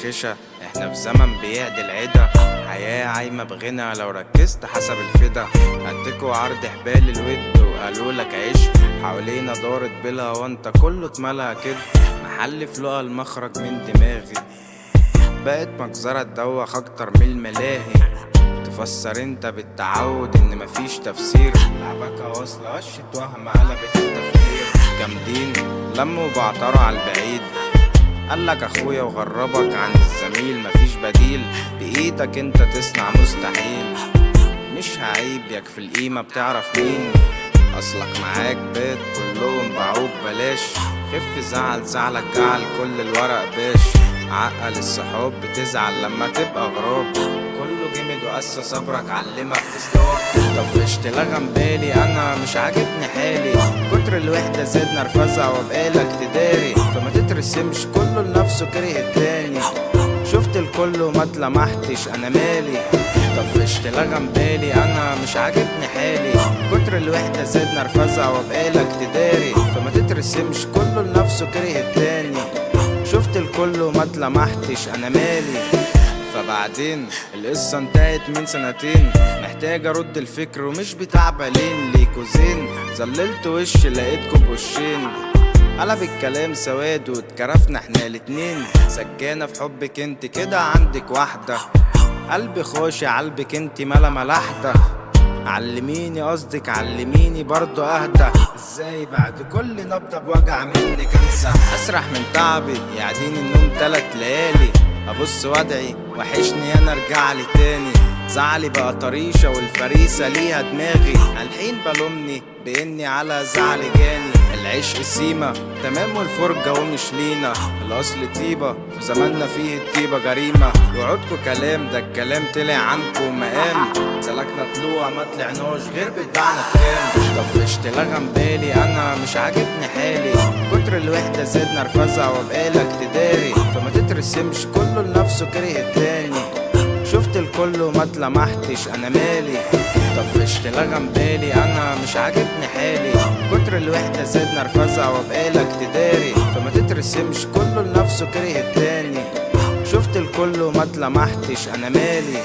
الخشة، احنا في زمن بيعدي العدا، حياة عايمة بغنى لو ركزت حسب الفدا. هديكوا عرض حبال الود وقالولك عيش، حوالينا دارت بلا وانت كله اتملى كده. محل فلوقة المخرج من دماغي، بقت مجزرة تدوخ اكتر من الملاهي. تفسر انت بالتعود ان مفيش تفسير، لعبكة واصلة قشة وهم قلبت التفكير. جامدين لموا بعتروا على البعيد، قالك اخويا وغربك عن الزميل. مفيش بديل، بايدك انت تصنع مستحيل. مش هعيب يكفي القيمة بتعرف مين، اصلك معاك بيت كلهم باعوك بلاش. خف زعل زعلك جعل كل الورق باش، عقل الصحاب بتزعل لما تبقى غراب. كله جمد وقسى صبرك علمك تستوب. طفشت لغم بالي انا مش عاجبني حالي، كتر الوحدة زاد نرفزة وبقالك تداري. فما تترسمش كله لنفسه كره التاني، شفت الكل وما اتلمحتش انا مالي. طفشت لغم بالي انا مش عاجبني حالي، كتر الوحدة زاد نرفزة وبقالك تداري. فما تترسمش كله لنفسه كره التاني، شفت الكل وما اتلمحتش انا مالي. فبعدين القصة انتهت من سنتين، محتاج ارد الفكر ومش بتاع بالين. ليكوا زين زللت وش لقيتكوا بوشين، قلب الكلام سواد واتكرفنا احنا الاتنين. سجانة في حبك انت كده عندك واحدة، قلبي خاشع عالبك انت ملا ملاحدة. علميني قصدك علميني برضو اهدى، ازاي بعد كل نبضة بوجع منك انسى. اسرح من تعبي يعديني النوم 3 ليالي، ابص وادعي وحشني انا ارجعلي تاني. زعلي بقى طريشة والفريسة ليها دماغي، الحين بلومني باني على زعلي جاني. العشق سيمة تمام والفرجة ومش لينا، الاصل طيبة في زماننا فيه الطيبة جريمة. وعودكوا كلام ده الكلام طلع عنكم مقام، سلكنا طلوع ما طلعناش غير بتبعنا بكام. طفشت لغم بالي انا مش عاجبني حالي، كتر الوحدة زاد نرفزة وبقالك تداري. فما تترسمش كله لنفسه كره التاني، شفت الكل وما اتلمحتش انا مالي. طفشت لغم بالي انا مش عاجبني حالي، كتر الوحدة زاد نرفزة وبقالك تداري. فما تترسمش كله لنفسه كره التاني، شفت الكل وما اتلمحتش انا مالي.